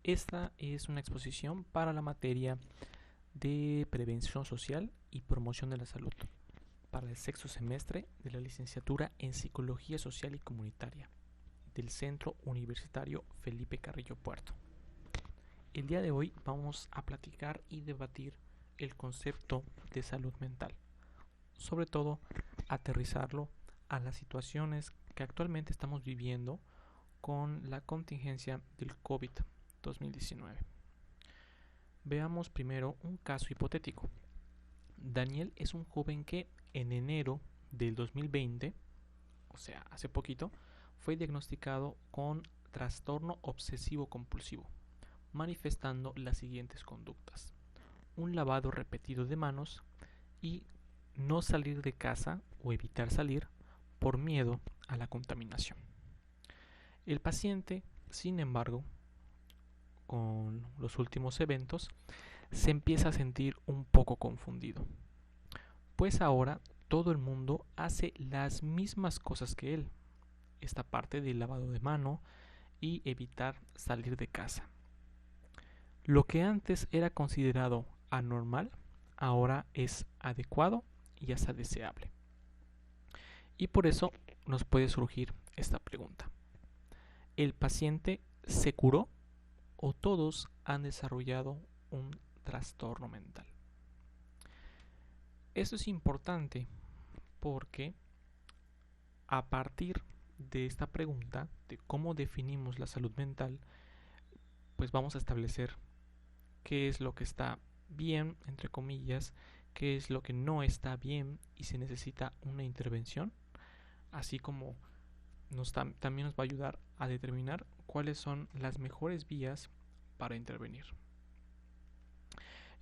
Esta es una exposición para la materia de Prevención Social y Promoción de la Salud para el sexto semestre de la licenciatura en Psicología Social y Comunitaria del Centro Universitario Felipe Carrillo Puerto. El día de hoy vamos a platicar y debatir el concepto de salud mental, sobre todo aterrizarlo a las situaciones que actualmente estamos viviendo con la contingencia del COVID-2019. Veamos primero un caso hipotético. Daniel es un joven que en enero del 2020, o sea, hace poquito, fue diagnosticado con trastorno obsesivo compulsivo, manifestando las siguientes conductas: un lavado repetido de manos y no salir de casa o evitar salir por miedo a la contaminación. El paciente, sin embargo, con los últimos eventos, se empieza a sentir un poco confundido, pues ahora todo el mundo hace las mismas cosas que él. Esta parte del lavado de mano y evitar salir de casa. Lo que antes era considerado anormal, ahora es adecuado y hasta deseable. Y por eso nos puede surgir esta pregunta: ¿el paciente se curó o todos han desarrollado un trastorno mental? Esto es importante porque a partir de esta pregunta de cómo definimos la salud mental, pues vamos a establecer qué es lo que está bien, entre comillas, qué es lo que no está bien y se necesita una intervención, así como también nos va a ayudar a determinar cuáles son las mejores vías para intervenir.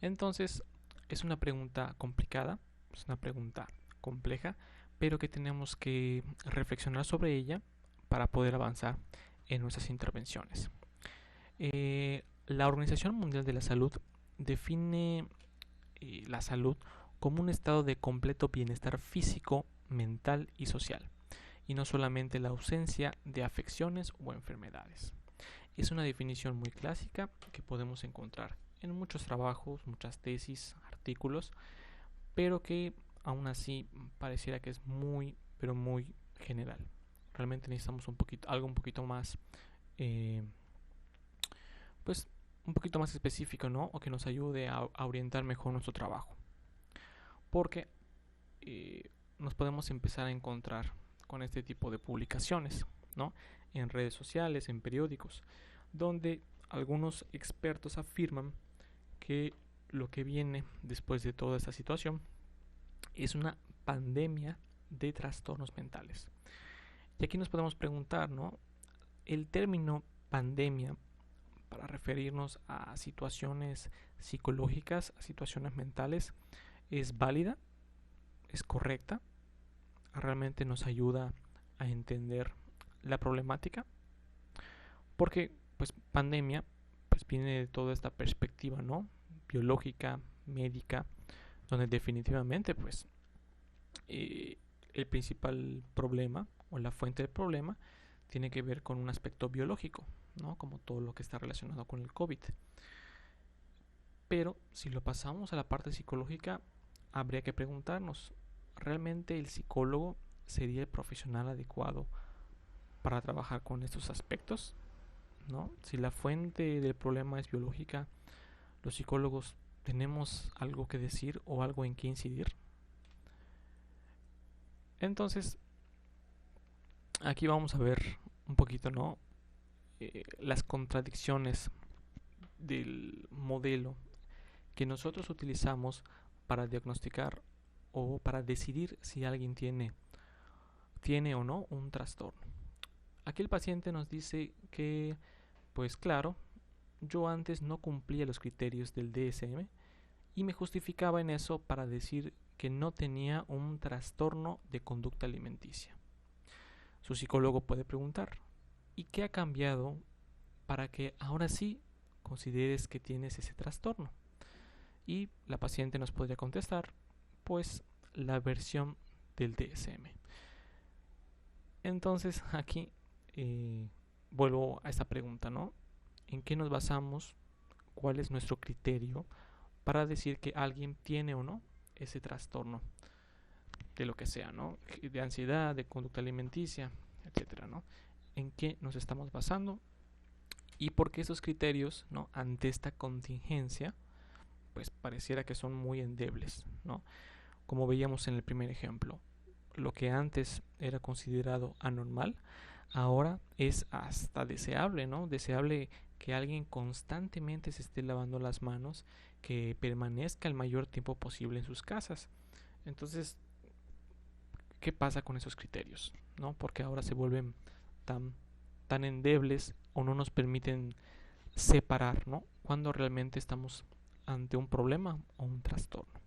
Entonces, es una pregunta complicada, es una pregunta compleja, pero que tenemos que reflexionar sobre ella para poder avanzar en nuestras intervenciones. La Organización Mundial de la Salud define la salud como un estado de completo bienestar físico, mental y social, y no solamente la ausencia de afecciones o enfermedades. Es una definición muy clásica que podemos encontrar en muchos trabajos, muchas tesis, artículos, pero que aún así pareciera que es muy, pero muy general. Realmente necesitamos algo un poquito más, pues, un poquito más específico, ¿no? O que nos ayude a orientar mejor nuestro trabajo. Porque nos podemos empezar a encontrar con este tipo de publicaciones, ¿no? En redes sociales, en periódicos, donde algunos expertos afirman que lo que viene después de toda esta situación es una pandemia de trastornos mentales. Y aquí nos podemos preguntar, ¿no? El término pandemia, para referirnos a situaciones psicológicas, a situaciones mentales, ¿es válida? ¿Es correcta? ¿Realmente nos ayuda a entender la problemática? Porque pues pandemia pues viene de toda esta perspectiva, ¿no? Biológica, médica, donde definitivamente pues el principal problema o la fuente del problema tiene que ver con un aspecto biológico, ¿no? Como todo lo que está relacionado con el COVID. Pero si lo pasamos a la parte psicológica, habría que preguntarnos, ¿realmente el psicólogo sería el profesional adecuado para trabajar con estos aspectos? ¿No? Si la fuente del problema es biológica, ¿los psicólogos tenemos algo que decir o algo en qué incidir? Entonces, aquí vamos a ver un poquito, ¿no? Las contradicciones del modelo que nosotros utilizamos para diagnosticar o para decidir si alguien tiene o no un trastorno. Aquí el paciente nos dice que, pues claro, yo antes no cumplía los criterios del DSM y me justificaba en eso para decir que no tenía un trastorno de conducta alimenticia. Su psicólogo puede preguntar, ¿y qué ha cambiado para que ahora sí consideres que tienes ese trastorno? Y la paciente nos podría contestar, pues, la versión del DSM. Entonces aquí vuelvo a esta pregunta, ¿no? ¿En qué nos basamos? ¿Cuál es nuestro criterio para decir que alguien tiene o no ese trastorno de lo que sea, ¿no? De ansiedad, de conducta alimenticia, etcétera, ¿no? ¿En qué nos estamos basando? Y por qué esos criterios, ¿no? Ante esta contingencia, pues pareciera que son muy endebles, ¿no? Como veíamos en el primer ejemplo, lo que antes era considerado anormal, ahora es hasta deseable, ¿no? Deseable que alguien constantemente se esté lavando las manos, que permanezca el mayor tiempo posible en sus casas. Entonces, ¿qué pasa con esos criterios? ¿No? Porque ahora se vuelven tan, tan endebles o no nos permiten separar, ¿no? Cuando realmente estamos ante un problema o un trastorno.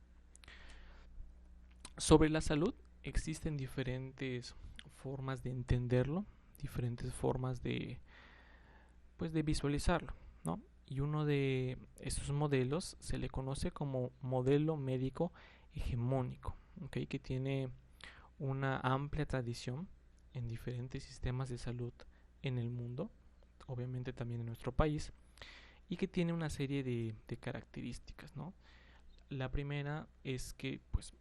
Sobre la salud existen diferentes formas de entenderlo, diferentes formas de, pues, de visualizarlo, ¿no? Y uno de estos modelos se le conoce como modelo médico hegemónico, ¿okay? Que tiene una amplia tradición en diferentes sistemas de salud en el mundo, obviamente también en nuestro país, y que tiene una serie de características, ¿no? La primera es que, pues,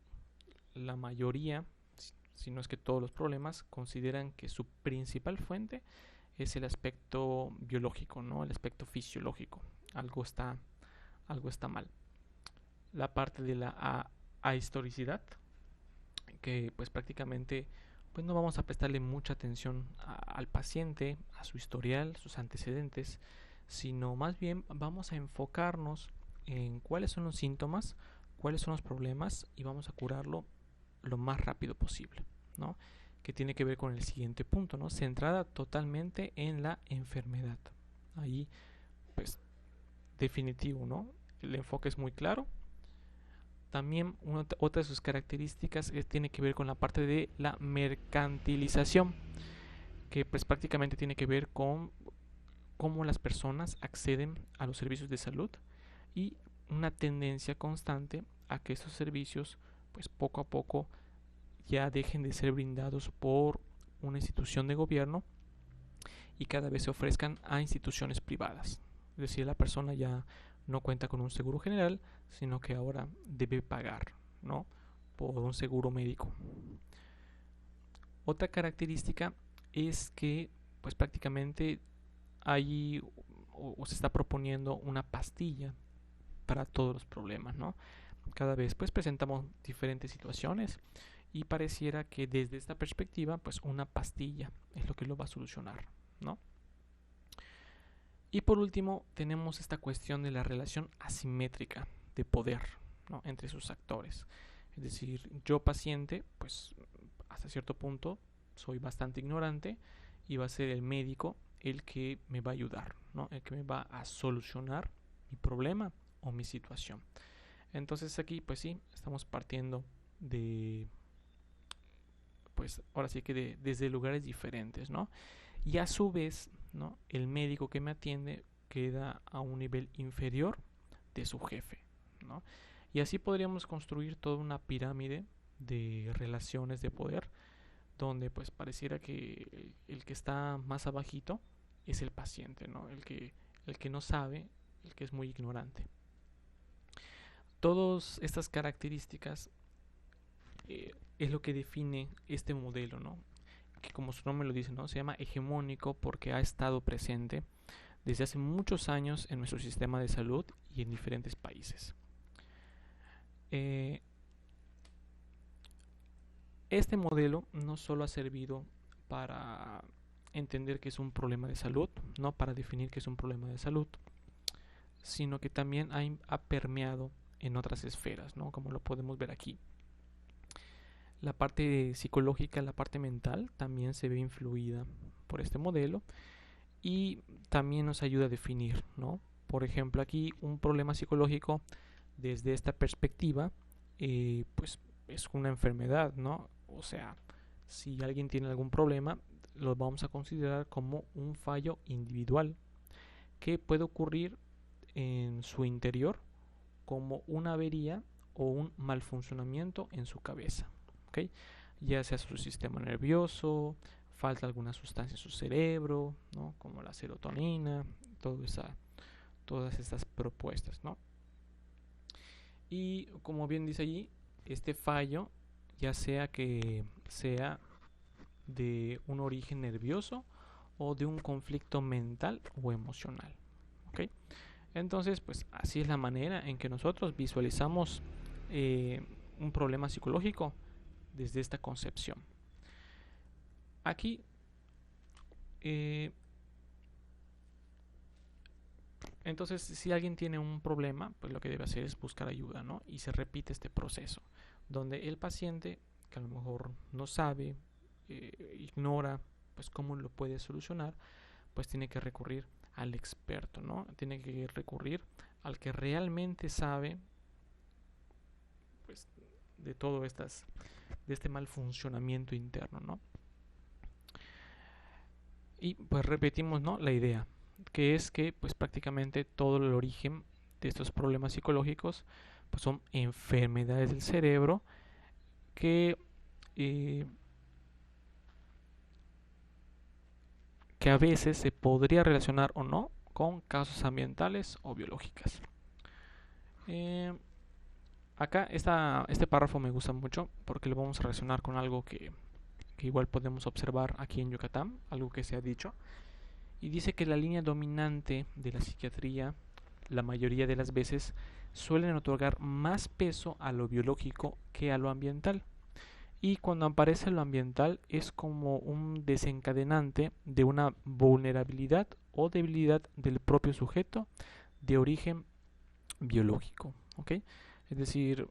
la mayoría, si no es que todos los problemas, consideran que su principal fuente es el aspecto biológico, ¿no? El aspecto fisiológico. Algo está mal. La parte de la ahistoricidad, que pues prácticamente pues no vamos a prestarle mucha atención al paciente, a su historial, sus antecedentes, sino más bien vamos a enfocarnos en cuáles son los síntomas, cuáles son los problemas y vamos a curarlo lo más rápido posible, ¿no? Que tiene que ver con el siguiente punto, ¿no? Centrada totalmente en la enfermedad. Ahí, pues, definitivo, ¿no? El enfoque es muy claro. También otra de sus características tiene que ver con la parte de la mercantilización, que pues prácticamente tiene que ver con cómo las personas acceden a los servicios de salud y una tendencia constante a que esos servicios pues poco a poco ya dejen de ser brindados por una institución de gobierno y cada vez se ofrezcan a instituciones privadas. Es decir, la persona ya no cuenta con un seguro general, sino que ahora debe pagar, ¿no? Por un seguro médico. Otra característica es que pues prácticamente hay o se está proponiendo una pastilla para todos los problemas, ¿no? Cada vez pues presentamos diferentes situaciones y pareciera que desde esta perspectiva pues una pastilla es lo que lo va a solucionar, ¿no? Y por último tenemos esta cuestión de la relación asimétrica de poder, ¿no? Entre sus actores. Es decir, yo paciente pues hasta cierto punto soy bastante ignorante y va a ser el médico el que me va a ayudar, ¿no? El que me va a solucionar mi problema o mi situación. Entonces aquí pues sí, estamos partiendo de, pues ahora sí que desde lugares diferentes, ¿no? Y a su vez, ¿no? El médico que me atiende queda a un nivel inferior de su jefe, ¿no? Y así podríamos construir toda una pirámide de relaciones de poder donde pues pareciera que el que está más abajito es el paciente, ¿no? El que no sabe, el que es muy ignorante. Todas estas características es lo que define este modelo, ¿no? Que como su nombre lo dice, ¿no? Se llama hegemónico porque ha estado presente desde hace muchos años en nuestro sistema de salud y en diferentes países. Este modelo no solo ha servido para entender que es un problema de salud, no para definir que es un problema de salud, sino que también ha permeado en otras esferas, ¿no? Como lo podemos ver aquí. La parte psicológica, la parte mental, también se ve influida por este modelo y también nos ayuda a definir, ¿no? Por ejemplo, aquí un problema psicológico desde esta perspectiva, pues es una enfermedad, ¿no? O sea, si alguien tiene algún problema, lo vamos a considerar como un fallo individual que puede ocurrir en su interior como una avería o un mal funcionamiento en su cabeza, ¿okay? Ya sea su sistema nervioso, falta alguna sustancia en su cerebro, ¿no? Como la serotonina, toda esa todas estas propuestas, ¿no? Y como bien dice allí, este fallo, ya sea que sea de un origen nervioso o de un conflicto mental o emocional, ¿ok? Entonces, pues así es la manera en que nosotros visualizamos un problema psicológico desde esta concepción. Aquí, entonces, si alguien tiene un problema, pues lo que debe hacer es buscar ayuda, ¿no? Y se repite este proceso, donde el paciente, que a lo mejor no sabe, ignora, pues cómo lo puede solucionar, pues tiene que recurrir al experto, ¿no? Tiene que recurrir al que realmente sabe, pues, de todo de este mal funcionamiento interno, ¿no? Y pues repetimos, ¿no?, la idea, que es que pues prácticamente todo el origen de estos problemas psicológicos pues son enfermedades del cerebro que, eh, que a veces se podría relacionar o no con causas ambientales o biológicas. Acá este párrafo me gusta mucho porque lo vamos a relacionar con algo que igual podemos observar aquí en Yucatán, algo que se ha dicho, y dice que la línea dominante de la psiquiatría, la mayoría de las veces, suelen otorgar más peso a lo biológico que a lo ambiental. Y cuando aparece lo ambiental es como un desencadenante de una vulnerabilidad o debilidad del propio sujeto de origen biológico, ¿ok? Es decir,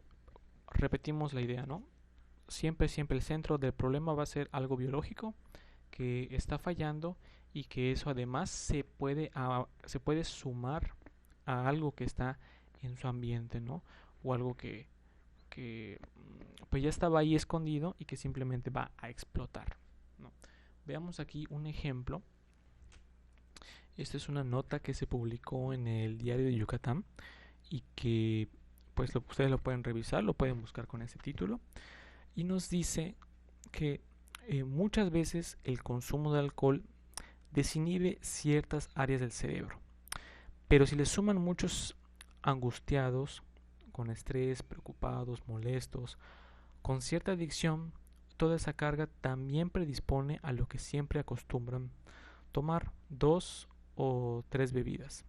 repetimos la idea, ¿no? Siempre el centro del problema va a ser algo biológico que está fallando y que eso además se puede sumar a algo que está en su ambiente, ¿no? O algo que pues ya estaba ahí escondido y que simplemente va a explotar, ¿no? Veamos aquí un ejemplo. Esta es una nota que se publicó en el Diario de Yucatán y que pues ustedes lo pueden revisar, lo pueden buscar con ese título, y nos dice que muchas veces el consumo de alcohol desinhibe ciertas áreas del cerebro, pero si le suman muchos angustiados, con estrés, preocupados, molestos, con cierta adicción, toda esa carga también predispone a lo que siempre acostumbran tomar 2 o 3 bebidas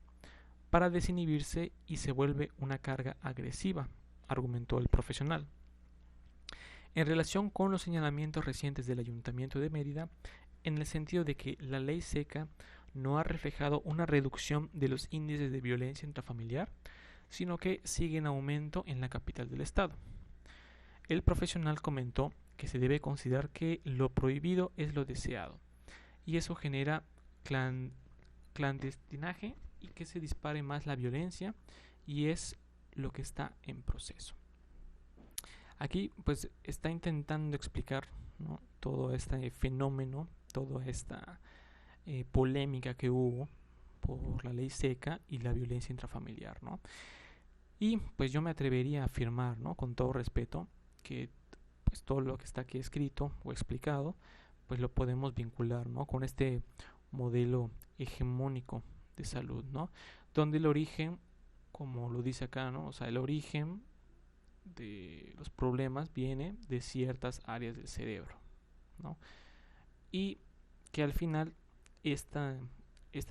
para desinhibirse y se vuelve una carga agresiva, argumentó el profesional. En relación con los señalamientos recientes del Ayuntamiento de Mérida, en el sentido de que la ley seca no ha reflejado una reducción de los índices de violencia intrafamiliar, sino que sigue en aumento en la capital del estado. El profesional comentó que se debe considerar que lo prohibido es lo deseado, y eso genera clandestinaje y que se dispare más la violencia, y es lo que está en proceso. Aquí pues está intentando explicar, ¿no?, todo este fenómeno, toda esta polémica que hubo por la ley seca y la violencia intrafamiliar, ¿no? Y pues yo me atrevería a afirmar, ¿no?, con todo respeto, que pues todo lo que está aquí escrito o explicado pues lo podemos vincular, ¿no?, con este modelo hegemónico de salud, ¿no?, donde el origen, como lo dice acá, ¿no?, o sea, el origen de los problemas viene de ciertas áreas del cerebro, ¿no? Y que al final esta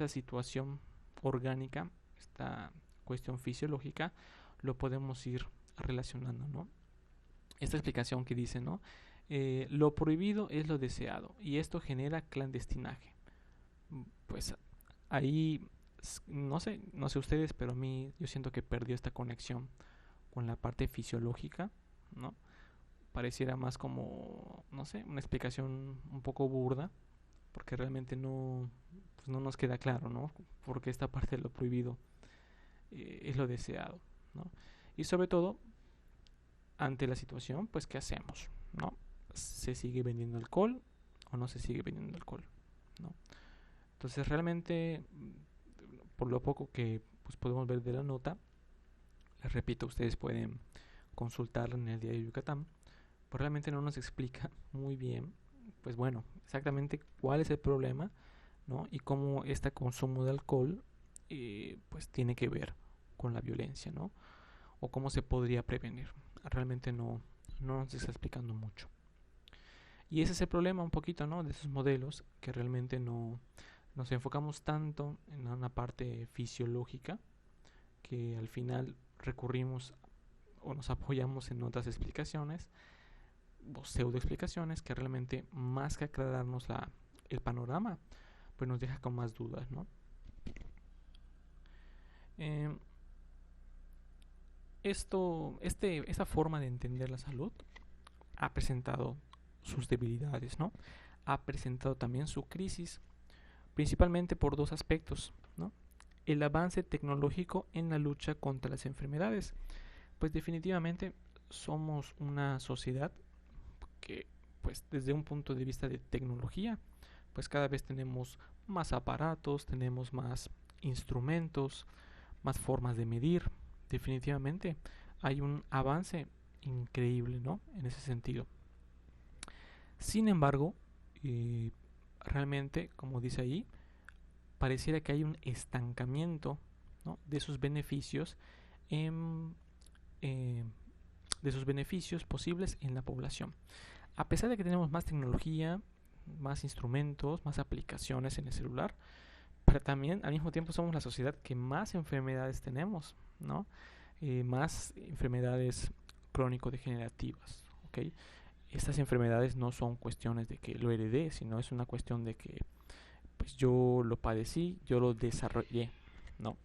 situación orgánica, esta cuestión fisiológica, lo podemos ir relacionando, ¿no? Esta explicación que dice, ¿no?, lo prohibido es lo deseado y esto genera clandestinaje. Pues ahí no sé ustedes, pero a mí yo siento que perdió esta conexión con la parte fisiológica, ¿no? Pareciera más como, no sé, una explicación un poco burda, porque realmente pues no nos queda claro, ¿no?, porque esta parte de lo prohibido es lo deseado, ¿no? Y sobre todo, ante la situación, pues ¿qué hacemos?, ¿no? ¿Se sigue vendiendo alcohol o no se sigue vendiendo alcohol?, ¿no? Entonces realmente, por lo poco que pues podemos ver de la nota, les repito, ustedes pueden consultarla en el Diario de Yucatán, pues realmente no nos explica muy bien, pues bueno, exactamente cuál es el problema, ¿no?, y cómo este consumo de alcohol pues tiene que ver con la violencia, ¿no? O cómo se podría prevenir. Realmente no nos está explicando mucho. Y ese es el problema un poquito, ¿no? De esos modelos, que realmente no nos enfocamos tanto en una parte fisiológica, que al final recurrimos o nos apoyamos en otras explicaciones o pseudo explicaciones que realmente, más que aclararnos el panorama, pues nos deja con más dudas, ¿no? Esta forma de entender la salud ha presentado sus debilidades, ¿no? Ha presentado también su crisis, principalmente por dos aspectos, ¿no? El avance tecnológico en la lucha contra las enfermedades. Pues definitivamente somos una sociedad que, pues desde un punto de vista de tecnología, pues cada vez tenemos más aparatos, tenemos más instrumentos, más formas de medir. Definitivamente hay un avance increíble, ¿no? En ese sentido. Sin embargo, realmente, como dice ahí, pareciera que hay un estancamiento, ¿no? De sus beneficios de sus beneficios posibles en la población. A pesar de que tenemos más tecnología, más instrumentos, más aplicaciones en el celular, pero también al mismo tiempo somos la sociedad que más enfermedades tenemos, ¿no? Más enfermedades crónico-degenerativas, ¿ok? Estas enfermedades no son cuestiones de que lo heredé, sino es una cuestión de que pues yo lo padecí, yo lo desarrollé, ¿no?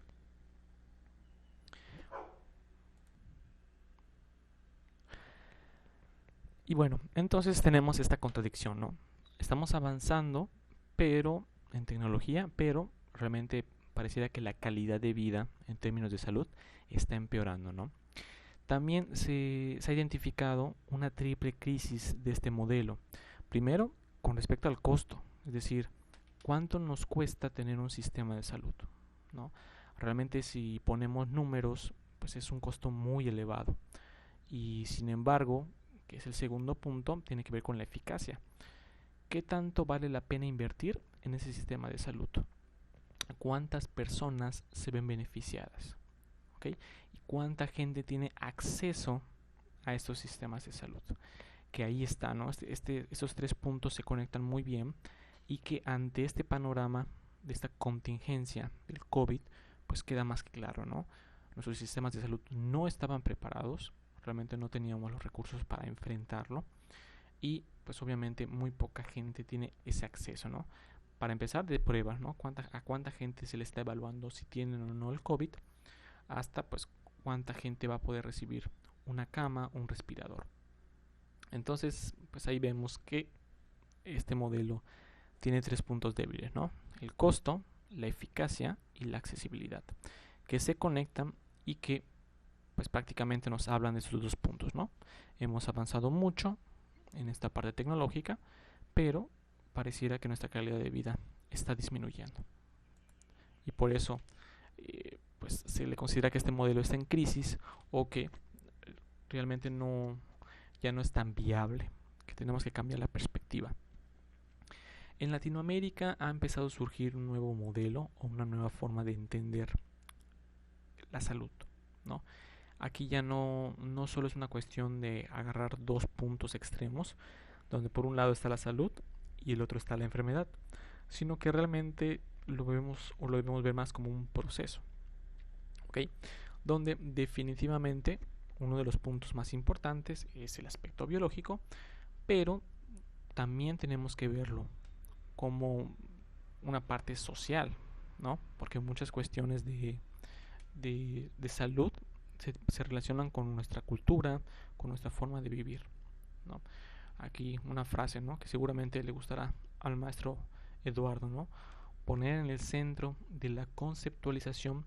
Y bueno, entonces tenemos esta contradicción, ¿no? Estamos avanzando, pero en tecnología, pero realmente pareciera que la calidad de vida en términos de salud está empeorando, ¿no? También se ha identificado una triple crisis de este modelo. Primero, con respecto al costo, es decir, ¿cuánto nos cuesta tener un sistema de salud? ¿No? Realmente si ponemos números, pues es un costo muy elevado. Y sin embargo, que es el segundo punto, tiene que ver con la eficacia. ¿Qué tanto vale la pena invertir en ese sistema de salud? ¿Cuántas personas se ven beneficiadas? ¿Okay? ¿Y cuánta gente tiene acceso a estos sistemas de salud? Que ahí está, ¿no? Estos tres puntos se conectan muy bien y que ante este panorama de esta contingencia del COVID, pues queda más que claro, ¿no? Nuestros sistemas de salud no estaban preparados, realmente no teníamos los recursos para enfrentarlo y pues obviamente muy poca gente tiene ese acceso, ¿no? Para empezar, de pruebas, ¿no? ¿A cuánta gente se le está evaluando si tienen o no el COVID? Hasta pues cuánta gente va a poder recibir una cama, un respirador. Entonces, pues ahí vemos que este modelo tiene tres puntos débiles, ¿no? El costo, la eficacia y la accesibilidad, que se conectan y que pues prácticamente nos hablan de esos dos puntos, ¿no? Hemos avanzado mucho en esta parte tecnológica, pero pareciera que nuestra calidad de vida está disminuyendo. Y por eso pues se le considera que este modelo está en crisis o que realmente ya no es tan viable, que tenemos que cambiar la perspectiva. En Latinoamérica ha empezado a surgir un nuevo modelo o una nueva forma de entender la salud, ¿no? Aquí ya no solo es una cuestión de agarrar dos puntos extremos, donde por un lado está la salud y el otro está la enfermedad, sino que realmente lo debemos ver más como un proceso, ¿ok? Donde definitivamente uno de los puntos más importantes es el aspecto biológico, pero también tenemos que verlo como una parte social, ¿no? Porque muchas cuestiones de salud se relacionan con nuestra cultura, con nuestra forma de vivir, ¿no? Aquí una frase, ¿no? Que seguramente le gustará al maestro Eduardo, ¿no? Poner en el centro de la conceptualización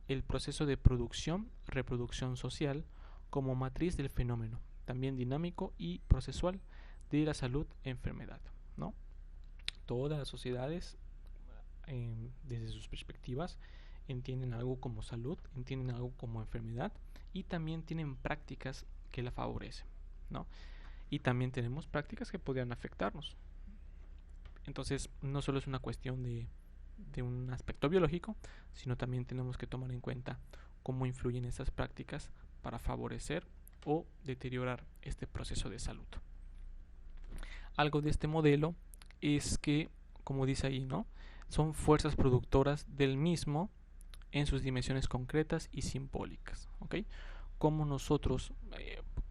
el proceso de reproducción social como matriz del fenómeno, también dinámico y procesual de la salud-enfermedad, ¿no? Todas las sociedades, desde sus perspectivas, entienden algo como salud, entienden algo como enfermedad y también tienen prácticas que la favorecen, ¿no? Y también tenemos prácticas que podrían afectarnos. Entonces, no solo es una cuestión de un aspecto biológico, sino también tenemos que tomar en cuenta cómo influyen estas prácticas para favorecer o deteriorar este proceso de salud. Algo de este modelo es que, como dice ahí, ¿no?, son fuerzas productoras del mismo en sus dimensiones concretas y simbólicas, ¿ok? Cómo nosotros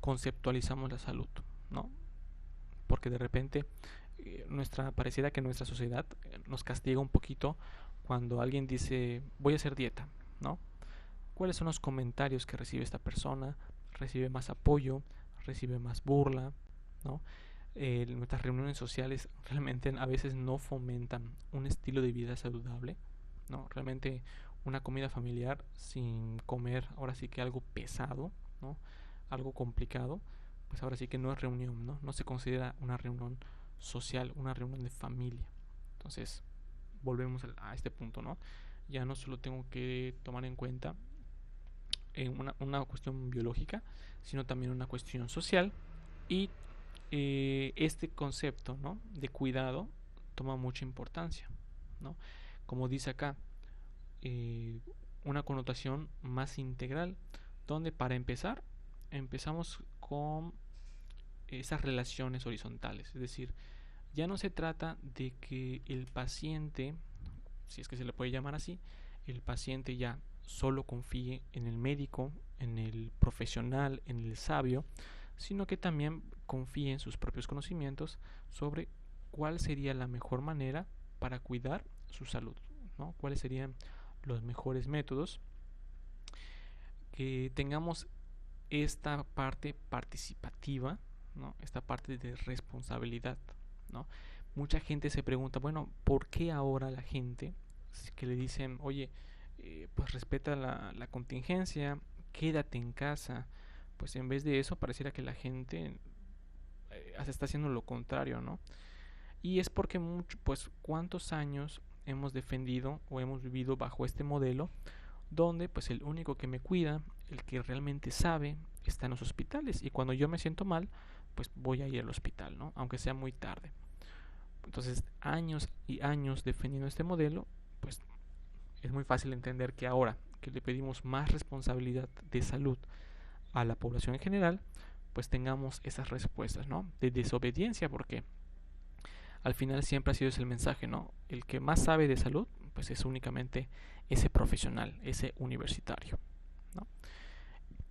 conceptualizamos la salud, ¿no? Porque de repente pareciera que nuestra sociedad nos castiga un poquito cuando alguien dice voy a hacer dieta, ¿no? ¿Cuáles son los comentarios que recibe esta persona? Recibe más apoyo, recibe más burla, ¿no? Nuestras reuniones sociales realmente a veces no fomentan un estilo de vida saludable, ¿no? Realmente una comida familiar sin comer, ahora sí que algo pesado, ¿no?, algo complicado, pues ahora sí que no es reunión, ¿no? No se considera una reunión social, una reunión de familia. Entonces, volvemos a este punto, ¿no? Ya no solo tengo que tomar en cuenta una cuestión biológica, sino también una cuestión social, y este concepto, ¿no?, de cuidado toma mucha importancia, ¿no? Como dice acá, una connotación más integral, donde para empezar empezamos con esas relaciones horizontales, es decir, ya no se trata de que el paciente, si es que se le puede llamar así, el paciente ya solo confíe en el médico, en el profesional, en el sabio, sino que también confíe en sus propios conocimientos sobre cuál sería la mejor manera para cuidar su salud, ¿no? Cuáles serían los mejores métodos, que tengamos esta parte participativa, ¿no?, esta parte de responsabilidad, ¿no? Mucha gente se pregunta, bueno, ¿por qué ahora la gente que le dicen, oye, pues respeta la contingencia, quédate en casa? Pues en vez de eso pareciera que la gente se está haciendo lo contrario, ¿no? Y es porque pues cuántos años hemos defendido o hemos vivido bajo este modelo, donde pues el único que me cuida, el que realmente sabe, está en los hospitales, y cuando yo me siento mal, pues voy a ir al hospital, ¿no?, aunque sea muy tarde. Entonces, años y años defendiendo este modelo, pues es muy fácil entender que ahora que le pedimos más responsabilidad de salud a la población en general, pues tengamos esas respuestas, ¿no?, de desobediencia, porque al final siempre ha sido ese el mensaje, ¿no? El que más sabe de salud, pues es únicamente ese profesional, ese universitario, ¿no?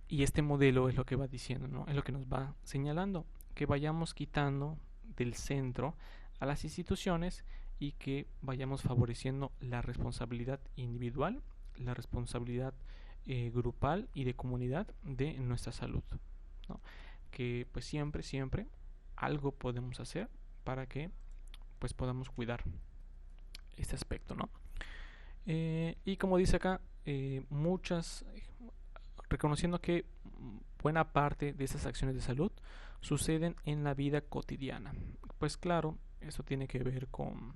Y este modelo es lo que va diciendo, ¿no?, es lo que nos va señalando, que vayamos quitando del centro a las instituciones y que vayamos favoreciendo la responsabilidad individual, la responsabilidad grupal y de comunidad de nuestra salud, ¿no? Que pues siempre algo podemos hacer para que pues podamos cuidar este aspecto, ¿no? Y como dice acá, reconociendo que buena parte de esas acciones de salud suceden en la vida cotidiana. Pues claro, eso tiene que ver con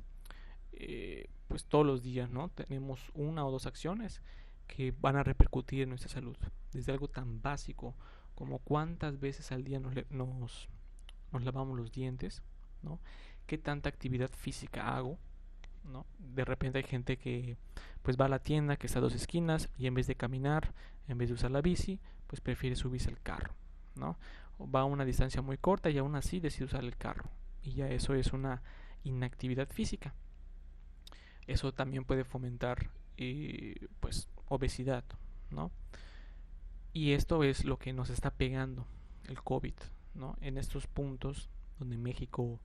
pues todos los días, ¿no? Tenemos una o dos acciones que van a repercutir en nuestra salud, desde algo tan básico como cuántas veces al día nos lavamos los dientes, ¿no? ¿Qué tanta actividad física hago? ¿No? De repente hay gente que pues va a la tienda que está a dos esquinas y en vez de caminar, en vez de usar la bici, pues prefiere subirse al carro, ¿no? O va a una distancia muy corta y aún así decide usar el carro, y ya eso es una inactividad física. Eso también puede fomentar pues obesidad, ¿no? Y esto es lo que nos está pegando el COVID, ¿no? En estos puntos donde México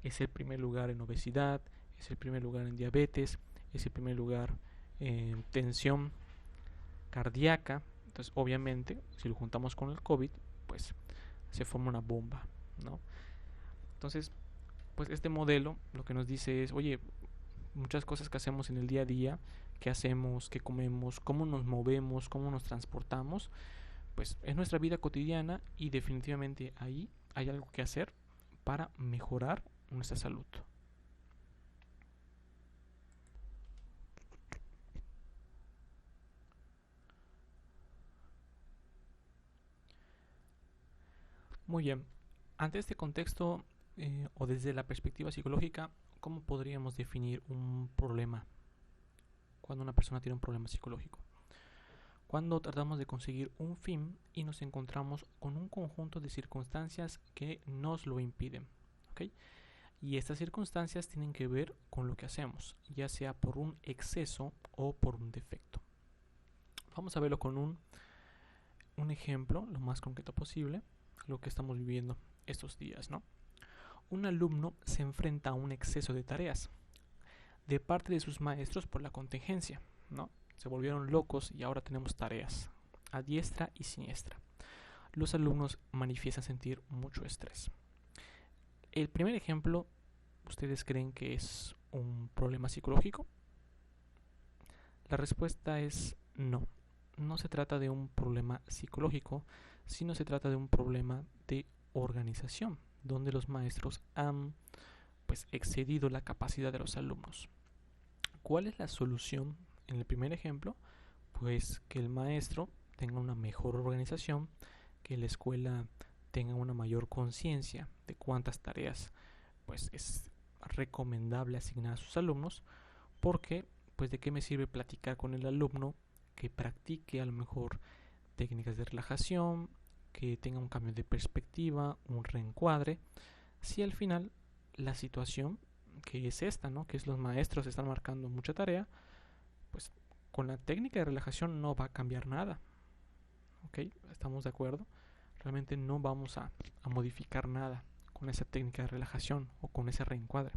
es el primer lugar en obesidad, es el primer lugar en diabetes, es el primer lugar en tensión cardíaca. Entonces, obviamente, si lo juntamos con el COVID, pues se forma una bomba, ¿no? Entonces, pues este modelo lo que nos dice es, oye, muchas cosas que hacemos en el día a día, qué hacemos, qué comemos, cómo nos movemos, cómo nos transportamos, pues es nuestra vida cotidiana, y definitivamente ahí hay algo que hacer para mejorar nuestra salud. Muy bien, ante este contexto o desde la perspectiva psicológica, ¿cómo podríamos definir un problema cuando una persona tiene un problema psicológico? Cuando tratamos de conseguir un fin y nos encontramos con un conjunto de circunstancias que nos lo impiden, ¿ok? Y estas circunstancias tienen que ver con lo que hacemos, ya sea por un exceso o por un defecto. Vamos a verlo con un ejemplo, lo más concreto posible, lo que estamos viviendo estos días, ¿no? Un alumno se enfrenta a un exceso de tareas de parte de sus maestros por la contingencia, ¿no? Se volvieron locos y ahora tenemos tareas a diestra y siniestra. Los alumnos manifiestan sentir mucho estrés. El primer ejemplo, ¿ustedes creen que es un problema psicológico? La respuesta es no. No se trata de un problema psicológico, sino se trata de un problema de organización, donde los maestros han excedido la capacidad de los alumnos. ¿Cuál es la solución en el primer ejemplo? Pues que el maestro tenga una mejor organización, que la escuela tenga una mayor conciencia de cuántas tareas es recomendable asignar a sus alumnos, porque pues de qué me sirve platicar con el alumno que practique a lo mejor técnicas de relajación, que tenga un cambio de perspectiva, un reencuadre, si al final la situación que es esta, ¿no? Que es los maestros están marcando mucha tarea, pues con la técnica de relajación no va a cambiar nada, ¿ok? ¿Estamos de acuerdo? Realmente no vamos a modificar nada con esa técnica de relajación o con ese reencuadre.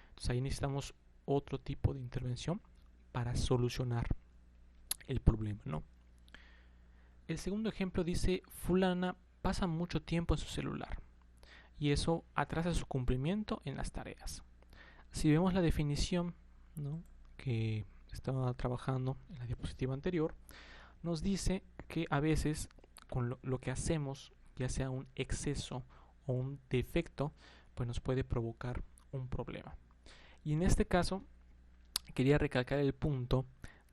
Entonces ahí necesitamos otro tipo de intervención para solucionar el problema, ¿no? El segundo ejemplo dice: fulana pasa mucho tiempo en su celular y eso atrasa su cumplimiento en las tareas. Si vemos la definición, ¿no?, que estaba trabajando en la diapositiva anterior, nos dice que a veces con lo que hacemos, ya sea un exceso o un defecto, pues nos puede provocar un problema. Y en este caso quería recalcar el punto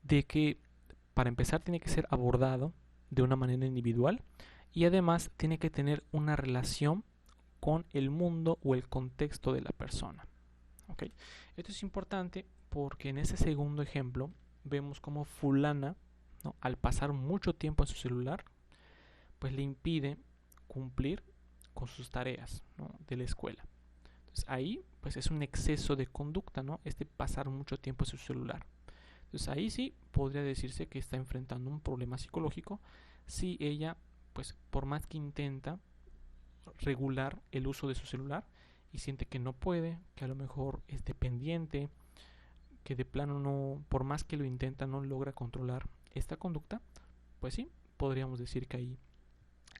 de que para empezar tiene que ser abordado de una manera individual y además tiene que tener una relación con el mundo o el contexto de la persona. ¿Okay? Esto es importante porque en ese segundo ejemplo vemos como fulana, ¿no?, al pasar mucho tiempo en su celular, pues le impide cumplir con sus tareas, ¿no?, de la escuela. Entonces ahí pues es un exceso de conducta, ¿no?, pasar mucho tiempo en su celular. Entonces ahí sí podría decirse que está enfrentando un problema psicológico si ella, pues por más que intenta regular el uso de su celular y siente que no puede, que a lo mejor es dependiente, que de plano no, por más que lo intenta, no logra controlar esta conducta, pues sí, podríamos decir que ahí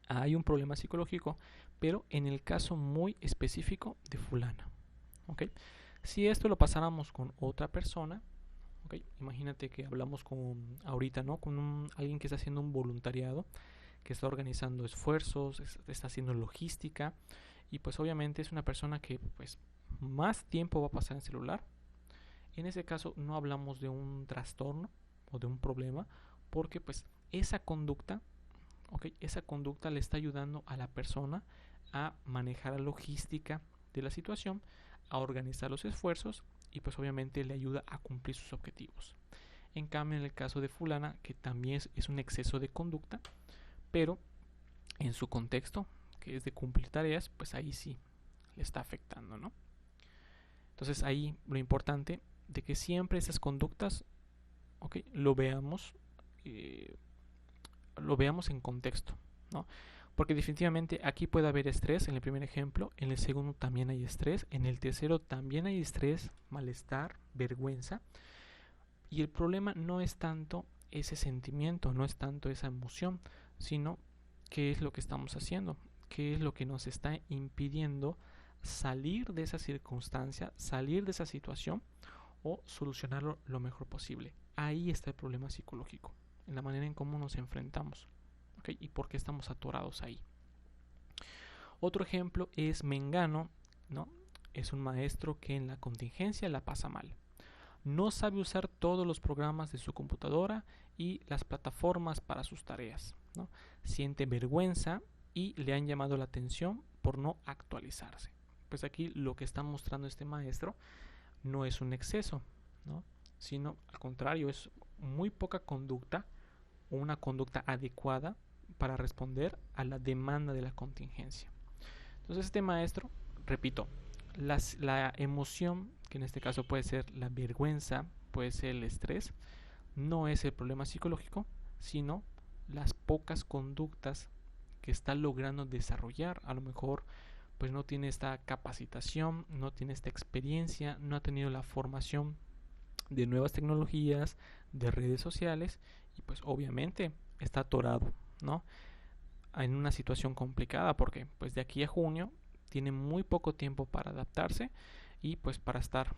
hay un problema psicológico, pero en el caso muy específico de fulana. ¿Okay? Si esto lo pasáramos con otra persona, ¿okay?, imagínate que hablamos con ahorita, ¿no?, con alguien que está haciendo un voluntariado, que está organizando esfuerzos, está haciendo logística, y pues obviamente es una persona que pues más tiempo va a pasar en celular. En ese caso no hablamos de un trastorno o de un problema, porque pues esa conducta, ¿okay?, esa conducta le está ayudando a la persona a manejar la logística de la situación, a organizar los esfuerzos y pues obviamente le ayuda a cumplir sus objetivos. En cambio, en el caso de fulana, que también es un exceso de conducta, pero en su contexto, que es de cumplir tareas, pues ahí sí le está afectando, ¿no? Entonces ahí lo importante de que siempre esas conductas, ¿okay?, lo veamos en contexto, ¿no? Porque definitivamente aquí puede haber estrés en el primer ejemplo, en el segundo también hay estrés, en el tercero también hay estrés, malestar, vergüenza. Y el problema no es tanto ese sentimiento, no es tanto esa emoción, sino qué es lo que estamos haciendo, qué es lo que nos está impidiendo salir de esa circunstancia, salir de esa situación o solucionarlo lo mejor posible. Ahí está el problema psicológico, en la manera en cómo nos enfrentamos, ¿okay?, y por qué estamos atorados ahí. Otro ejemplo es Mengano, ¿no? Es un maestro que en la contingencia la pasa mal. No sabe usar todos los programas de su computadora y las plataformas para sus tareas, ¿no? Siente vergüenza y le han llamado la atención por no actualizarse. Pues aquí lo que está mostrando este maestro no es un exceso, ¿no?, sino al contrario, es muy poca conducta o una conducta adecuada para responder a la demanda de la contingencia. Entonces este maestro, repito, la emoción, que en este caso puede ser la vergüenza, puede ser el estrés, no es el problema psicológico, sino las pocas conductas que está logrando desarrollar. A lo mejor pues no tiene esta capacitación, no tiene esta experiencia, no ha tenido la formación de nuevas tecnologías, de redes sociales, y pues obviamente está atorado, ¿no? En una situación complicada, porque pues de aquí a junio tiene muy poco tiempo para adaptarse y pues para estar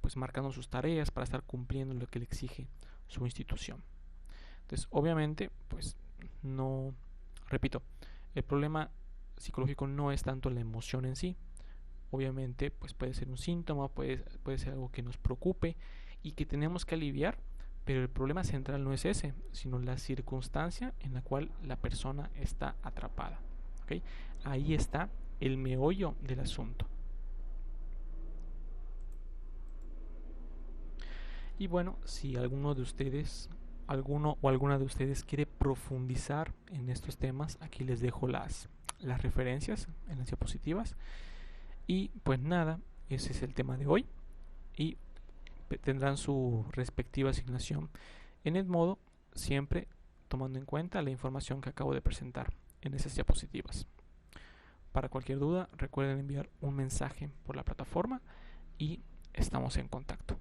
pues marcando sus tareas, para estar cumpliendo lo que le exige su institución. Entonces obviamente pues no, repito, el problema psicológico no es tanto la emoción en sí. Obviamente pues puede ser un síntoma, puede ser algo que nos preocupe y que tenemos que aliviar, pero el problema central no es ese, sino la circunstancia en la cual la persona está atrapada. ¿Okay? Ahí está el meollo del asunto. Y bueno, si alguno o alguna de ustedes quiere profundizar en estos temas, aquí les dejo las referencias en las diapositivas. Y pues nada, ese es el tema de hoy. Y tendrán su respectiva asignación en Edmodo, siempre tomando en cuenta la información que acabo de presentar en esas diapositivas. Para cualquier duda, recuerden enviar un mensaje por la plataforma y estamos en contacto.